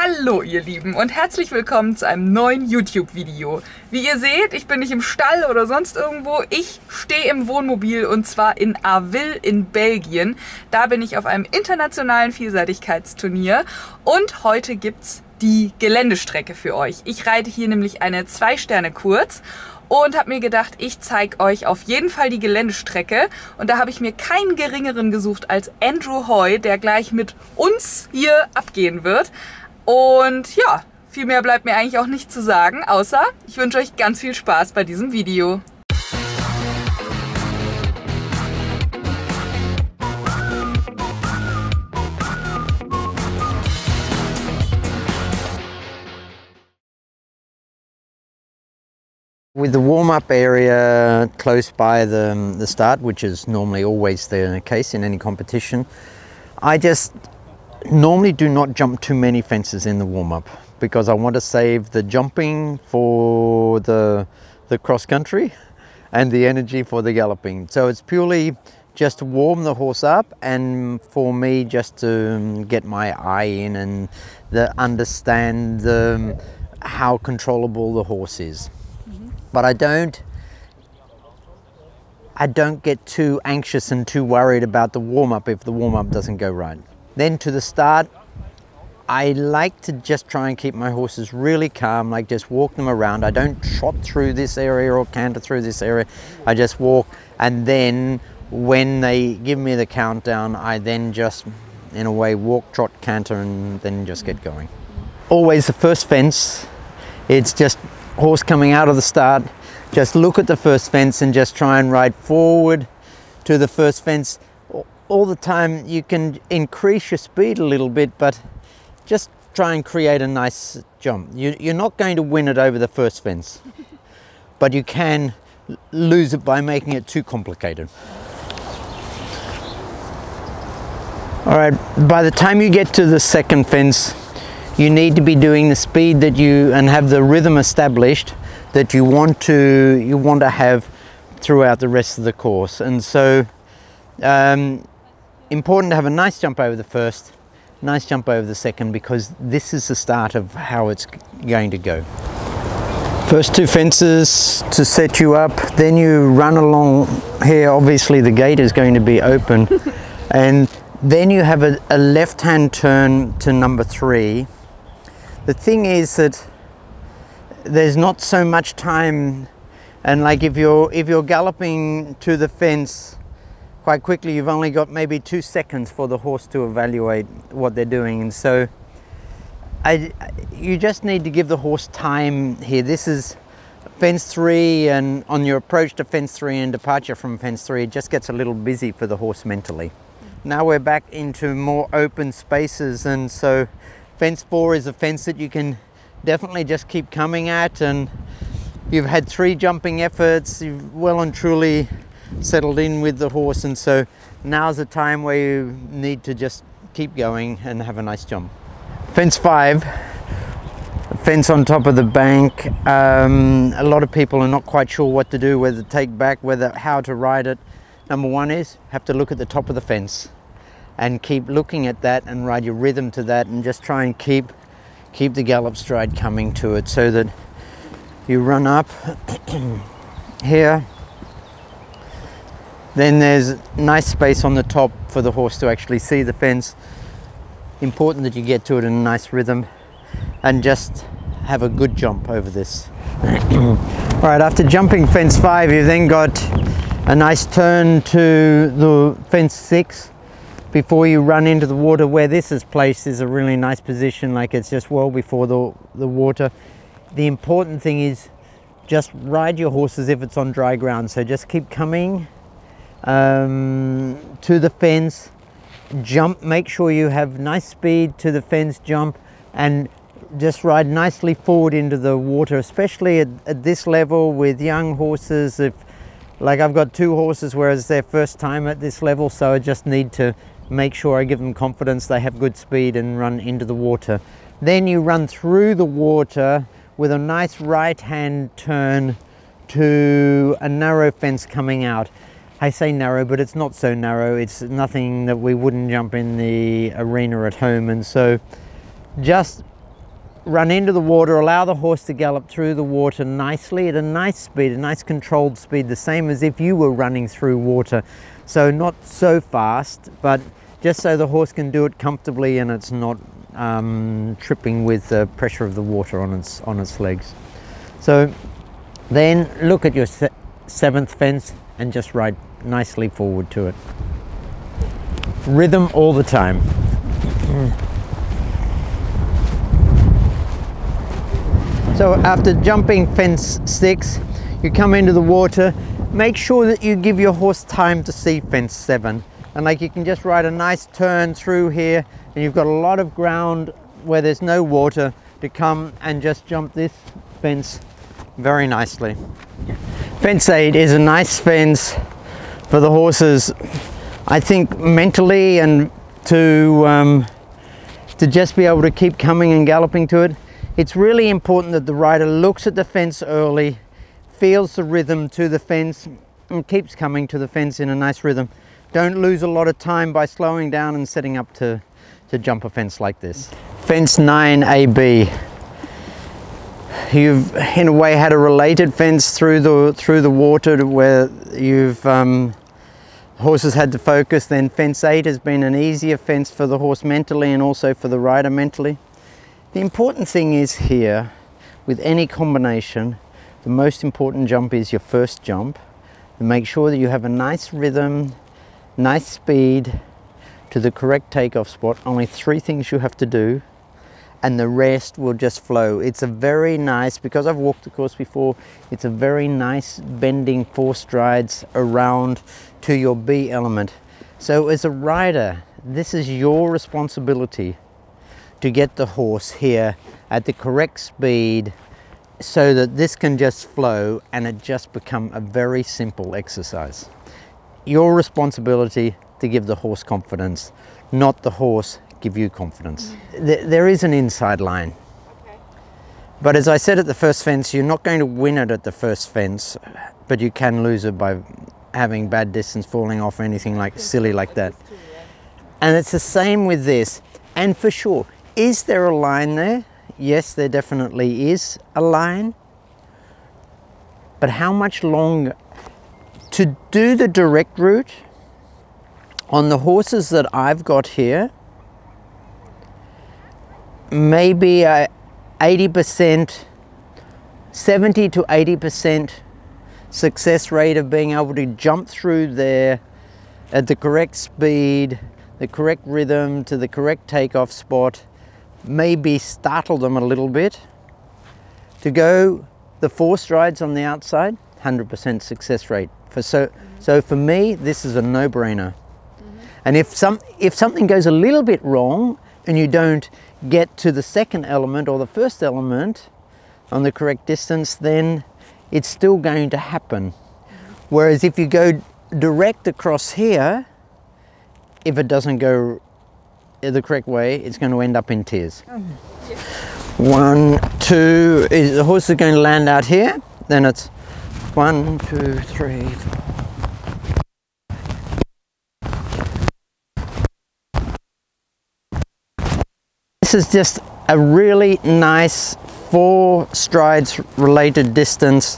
Hallo ihr Lieben und herzlich willkommen zu einem neuen YouTube-Video. Wie ihr seht, ich bin nicht im Stall oder sonst irgendwo, ich stehe im Wohnmobil und zwar in Arville in Belgien. Da bin ich auf einem internationalen Vielseitigkeitsturnier und heute gibt's die Geländestrecke für euch. Ich reite hier nämlich eine 2-Sterne-Kurs und habe mir gedacht, ich zeige euch auf jeden Fall die Geländestrecke. Und da habe ich mir keinen geringeren gesucht als Andrew Hoy, der gleich mit uns hier abgehen wird. Und ja, viel mehr bleibt mir eigentlich auch nicht zu sagen, außer ich wünsche euch ganz viel Spaß bei diesem Video. With the warm-up area close by the start, which is normally always the case in any competition, I just normally do not jump too many fences in the warm-up because I want to save the jumping for the cross-country and the energy for the galloping. So it's purely just to warm the horse up and for me just to get my eye in and understand how controllable the horse is. But I don't get too anxious and too worried about the warm-up if the warm-up doesn't go right. Then to the start, I like to just try and keep my horses really calm, like just walk them around. I don't trot through this area or canter through this area. I just walk, and then when they give me the countdown, I then just, in a way, walk, trot, canter, and then just get going. Always the first fence, it's just horse coming out of the start, just look at the first fence and just try and ride forward to the first fence. All the time you can increase your speed a little bit, but just try and create a nice jump. You're not going to win it over the first fence, but you can lose it by making it too complicated. All right, by the time you get to the second fence, you need to be doing the speed that and have the rhythm established that you want to have throughout the rest of the course. And so important to have a nice jump over the first, nice jump over the second, because this is the start of how it's going to go. First two fences to set you up, then you run along here. Obviously the gate is going to be open and then you have a left-hand turn to number 3. The thing is that there's not so much time, and like if you're galloping to the fence quite quickly, you've only got maybe 2 seconds for the horse to evaluate what they're doing, and so you just need to give the horse time here. This is fence 3, and on your approach to fence 3 and departure from fence 3, it just gets a little busy for the horse mentally. Now we're back into more open spaces, and so fence 4 is a fence that you can definitely just keep coming at, and you've had 3 jumping efforts, you've well and truly settled in with the horse, and so now's the time where you need to just keep going and have a nice jump. Fence 5, a fence on top of the bank. A lot of people are not quite sure what to do, whether to take back, how to ride it. Number 1 is have to look at the top of the fence and keep looking at that and ride your rhythm to that, and just try and keep the gallop stride coming to it, so that you run up here. Then there's nice space on the top for the horse to actually see the fence. Important that you get to it in a nice rhythm and just have a good jump over this. All right, after jumping fence 5, you've then got a nice turn to the fence 6 before you run into the water. Where this is placed is a really nice position, like it's just well before the water. The important thing is just ride your horse as if it's on dry ground, so just keep coming to the fence, jump, make sure you have nice speed to the fence, jump, and just ride nicely forward into the water, especially at this level with young horses. Like I've got 2 horses where it's their first time at this level, so I just need to make sure I give them confidence, they have good speed, and run into the water. Then you run through the water with a nice right-hand turn to a narrow fence coming out. I say narrow, but it's not so narrow. It's nothing that we wouldn't jump in the arena at home, and so just run into the water, allow the horse to gallop through the water nicely at a nice speed, a nice controlled speed, the same as if you were running through water. So not so fast, but just so the horse can do it comfortably and it's not tripping with the pressure of the water on its legs. So then look at your seventh fence and just ride nicely forward to it. Rhythm all the time. So after jumping fence 6, you come into the water. Make sure that you give your horse time to see fence 7. And like you can just ride a nice turn through here, and you've got a lot of ground where there's no water to come and just jump this fence very nicely. Fence 8 is a nice fence for the horses, I think, mentally, and to just be able to keep coming and galloping to it. It's really important that the rider looks at the fence early, feels the rhythm to the fence, and keeps coming to the fence in a nice rhythm. Don't lose a lot of time by slowing down and setting up to jump a fence like this. Fence 9 AB. You've in a way had a related fence through the water where you've horses had to focus. Then fence 8 has been an easier fence for the horse mentally and also for the rider mentally. The important thing is here, with any combination, the most important jump is your first jump. And make sure that you have a nice rhythm, nice speed to the correct takeoff spot. Only 3 things you have to do, and the rest will just flow. It's a very nice, because I've walked the course before, it's a very nice bending 4 strides around to your B element. So as a rider, this is your responsibility to get the horse here at the correct speed so that this can just flow and it just become a very simple exercise. Your responsibility to give the horse confidence, not the horse give you confidence. There is an inside line. Okay. But as I said at the first fence, you're not going to win it at the first fence, but you can lose it by having bad distance, falling off, or anything like silly like that. And it's the same with this. And for sure, is there a line there? Yes, there definitely is a line. But how much longer? To do the direct route, on the horses that I've got here, maybe 80%, 70 to 80% success rate of being able to jump through there at the correct speed, the correct rhythm to the correct takeoff spot, maybe startle them a little bit. To go the 4 strides on the outside, 100% success rate. So for me, this is a no-brainer. And if something goes a little bit wrong and you don't get to the second element or the first element on the correct distance, then it's still going to happen. Whereas if you go direct across here, if it doesn't go the correct way, it's going to end up in tears. 1, 2, the horse is going to land out here, then it's 1, 2, 3, 4. This is just a really nice 4 strides related distance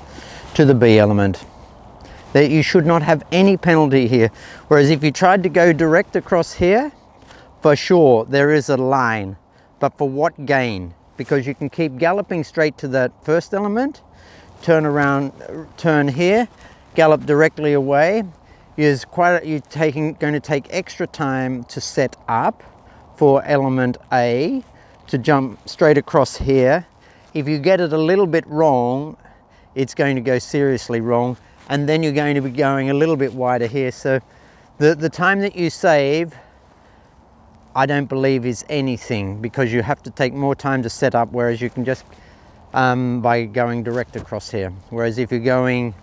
to the B element. That you should not have any penalty here. Whereas if you tried to go direct across here, for sure there is a line, but for what gain? Because you can keep galloping straight to that first element, turn around, turn here, gallop directly away. You're going to take extra time to set up for element A to jump straight across here. If you get it a little bit wrong, it's going to go seriously wrong, and then you're going to be going a little bit wider here. So the time that you save, I don't believe is anything, because you have to take more time to set up, whereas you can just by going direct across here. Whereas if you're going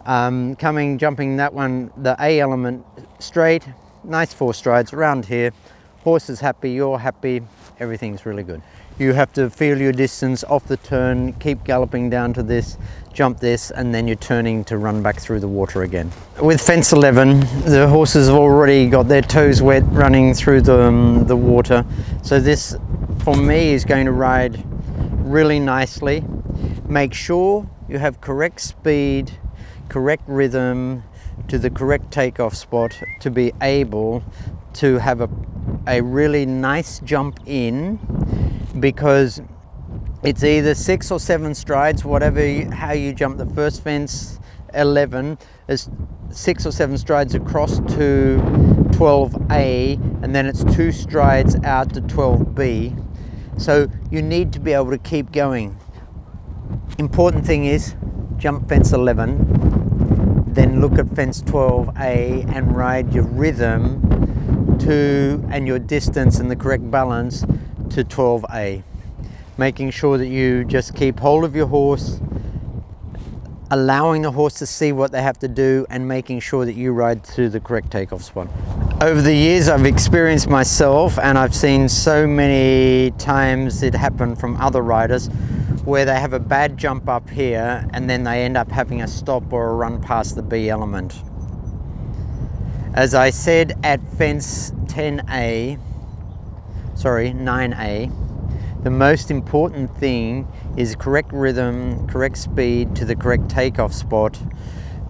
jumping that one, the A element straight, nice 4 strides around here, horse is happy, you're happy, everything's really good. You have to feel your distance off the turn, keep galloping down to this, jump this, and then you're turning to run back through the water again. With fence 11, the horses have already got their toes wet running through the water. So this, for me, is going to ride really nicely. Make sure you have correct speed, correct rhythm to the correct takeoff spot to be able to have a really nice jump in, because it's either 6 or 7 strides, how you jump the first fence. 11 is 6 or 7 strides across to 12A, and then it's 2 strides out to 12B. So you need to be able to keep going. Important thing is jump fence 11, then look at fence 12A and ride your rhythm and your distance and the correct balance to 12A. Making sure that you just keep hold of your horse, allowing the horse to see what they have to do, and making sure that you ride to the correct takeoff spot. Over the years I've experienced myself, and I've seen so many times it happen from other riders, where they have a bad jump up here and then they end up having a stop or a run past the B element. As I said at fence 9A, the most important thing is correct rhythm, correct speed to the correct takeoff spot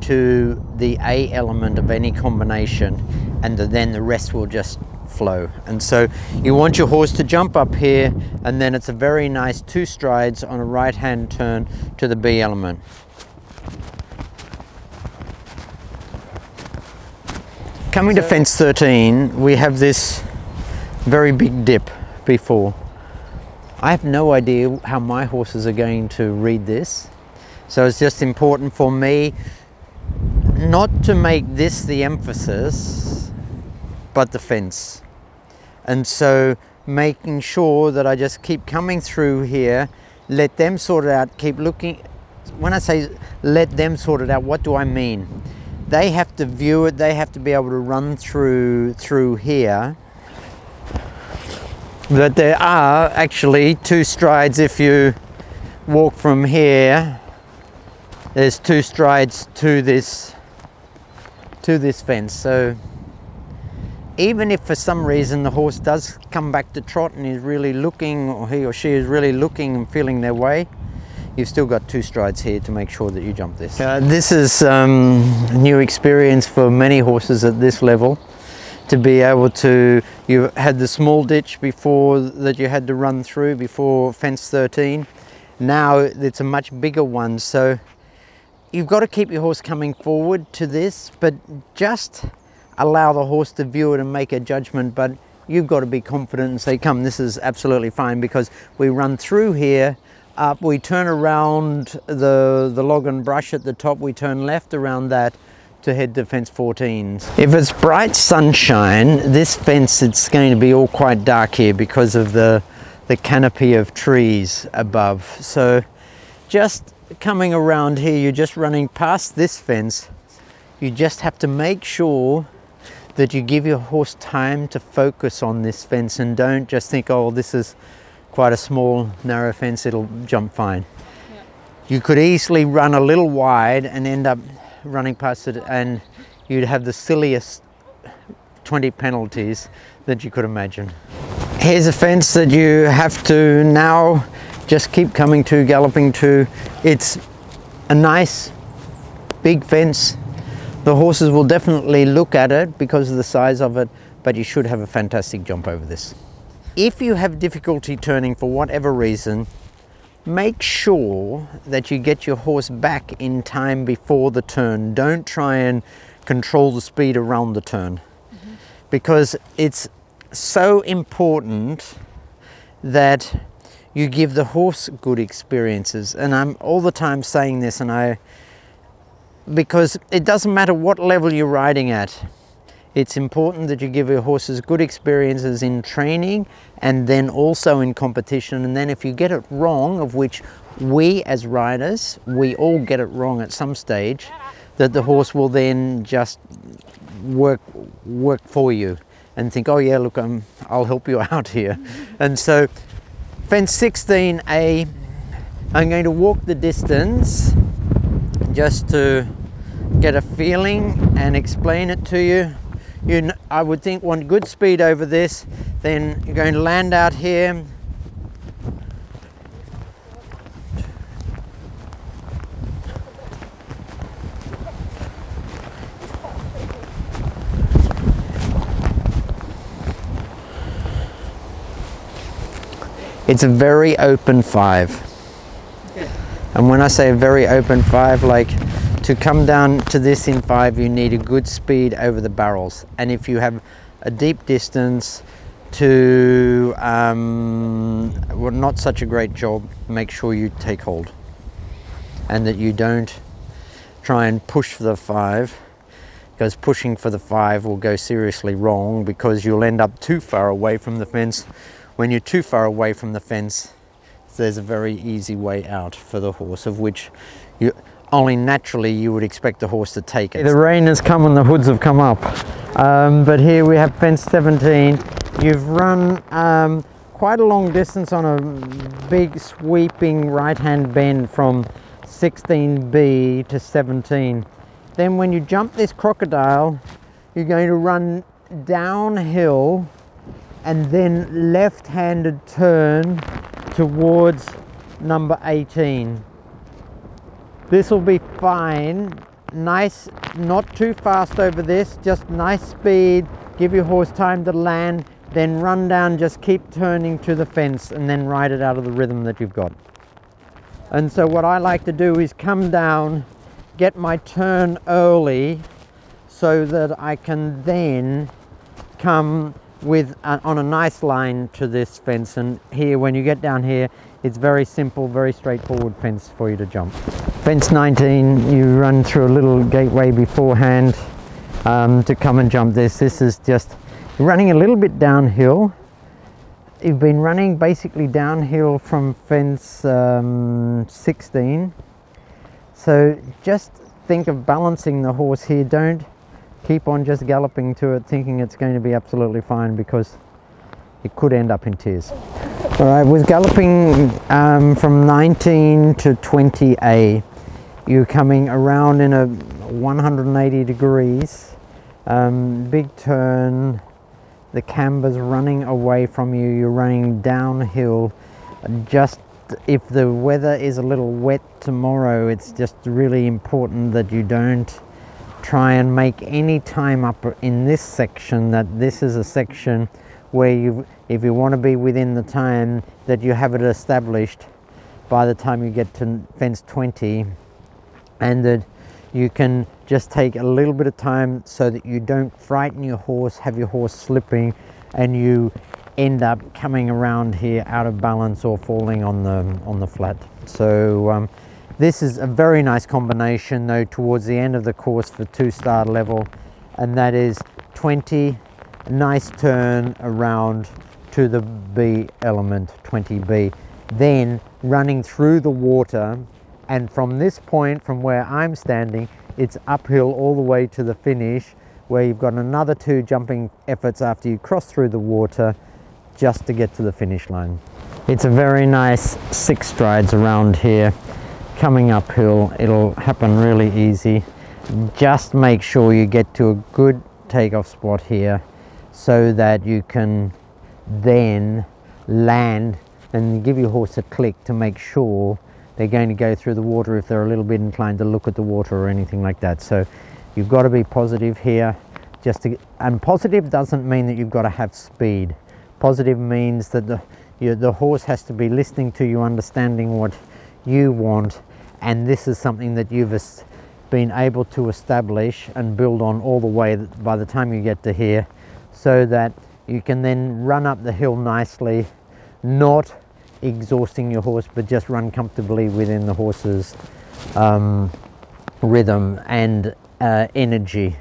to the A element of any combination, and then the rest will just flow. And so you want your horse to jump up here, and then it's a very nice 2 strides on a right hand turn to the B element. Coming to fence 13, we have this very big dip before. I have no idea how my horses are going to read this, so it's just important for me not to make this the emphasis, but the fence. And so making sure that I just keep coming through here, let them sort it out, keep looking. When I say let them sort it out, what do I mean? They have to view it, they have to be able to run through here. But there are actually 2 strides. If you walk from here, there's 2 strides to this fence. So even if for some reason the horse does come back to trot and is really looking, or he or she is really looking and feeling their way, you've still got 2 strides here to make sure that you jump this. This is a new experience for many horses at this level, to be able to, you had the small ditch before that you had to run through before fence 13. Now it's a much bigger one, so you've got to keep your horse coming forward to this, but just allow the horse to view it and make a judgment. But you've got to be confident and say, come, this is absolutely fine, because we run through here, up, we turn around the log and brush at the top, we turn left around that to head to fence 14. If it's bright sunshine, this fence, it's going to be all quite dark here because of the canopy of trees above. So just coming around here, you're just running past this fence. You just have to make sure that you give your horse time to focus on this fence, and don't just think, oh, this is quite a small narrow fence, it'll jump fine. Yeah. You could easily run a little wide and end up running past it, and you'd have the silliest 20 penalties that you could imagine. Here's a fence that you have to now just keep coming to, galloping to. It's a nice big fence. The horses will definitely look at it because of the size of it, but you should have a fantastic jump over this. If you have difficulty turning for whatever reason, make sure that you get your horse back in time before the turn. Don't try and control the speed around the turn, because it's so important that you give the horse good experiences. And I'm all the time saying this, because it doesn't matter what level you're riding at. It's important that you give your horses good experiences in training and then also in competition. And then if you get it wrong, of which we as riders, we all get it wrong at some stage, that the horse will then just work for you and think, oh yeah, look, I'll help you out here. And so fence 16A, I'm going to walk the distance just to get a feeling and explain it to you. I would think want good speed over this, then you're going to land out here, It's a very open 5. And when I say a very open 5, like to come down to this in 5, you need a good speed over the barrels. And if you have a deep distance to well, not such a great job, make sure you take hold and that you don't try and push for the 5, because pushing for the 5 will go seriously wrong, because you'll end up too far away from the fence. When you're too far away from the fence, there's a very easy way out for the horse, of which you only naturally you would expect the horse to take it. The rain has come and the hoods have come up, but here we have fence 17. You've run quite a long distance on a big sweeping right hand bend from 16B to 17. Then when you jump this crocodile, you're going to run downhill and then left-handed turn towards number 18. This will be fine. Nice, not too fast over this, just nice speed. Give your horse time to land, then run down, just keep turning to the fence and then ride it out of the rhythm that you've got. And so what I like to do is come down, get my turn early so that I can then come with on a nice line to this fence. And here, when you get down here, it's very simple, very straightforward fence for you to jump. Fence 19, you run through a little gateway beforehand to come and jump this. This is just running a little bit downhill. You've been running basically downhill from fence 16. So just think of balancing the horse here. Don't keep on just galloping to it thinking it's going to be absolutely fine, because it could end up in tears. All right, with galloping from 19 to 20A, you're coming around in a 180 degrees, big turn, the camber's running away from you, you're running downhill. Just if the weather is a little wet tomorrow, it's just really important that you don't try and make any time up in this section, that this is a section where if you want to be within the time, that you have it established by the time you get to fence 20, and that you can just take a little bit of time so that you don't frighten your horse, have your horse slipping, and you end up coming around here out of balance or falling on the flat. So this is a very nice combination though towards the end of the course for 2-star level, and that is 20, nice turn around to the B element, 20B, then running through the water, and from this point, from where I'm standing, it's uphill all the way to the finish, where you've got another 2 jumping efforts after you cross through the water just to get to the finish line. It's a very nice 6 strides around here, coming uphill. It'll happen really easy. Just make sure you get to a good takeoff spot here so that you can then land and give your horse a click to make sure they're going to go through the water if they're a little bit inclined to look at the water or anything like that. So you've got to be positive here. And positive doesn't mean that you've got to have speed. Positive means that the horse has to be listening to you, understanding what you want, and this is something that you've been able to establish and build on all the way by the time you get to here, so that you can then run up the hill nicely, not exhausting your horse, but just run comfortably within the horse's rhythm and energy.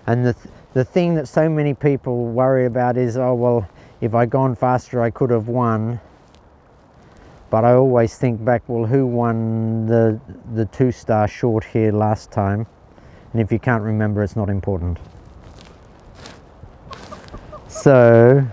And the thing that so many people worry about is, oh well, if I'd gone faster I could have won. But I always think back, well, who won the 2-star short here last time? And if you can't remember, it's not important. So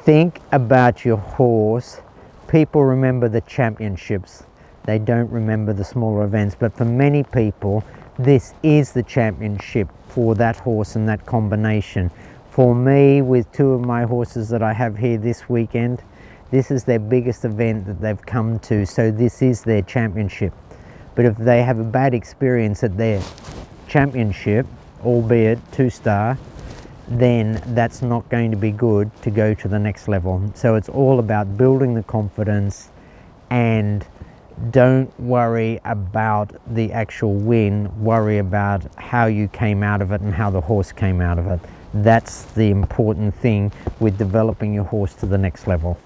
think about your horse. People remember the championships. They don't remember the smaller events. But for many people, this is the championship for that horse and that combination. For me, with 2 of my horses that I have here this weekend, this is their biggest event that they've come to, so this is their championship. But if they have a bad experience at their championship, albeit 2-star, then that's not going to be good to go to the next level. So it's all about building the confidence, and don't worry about the actual win, worry about how you came out of it and how the horse came out of it. That's the important thing with developing your horse to the next level.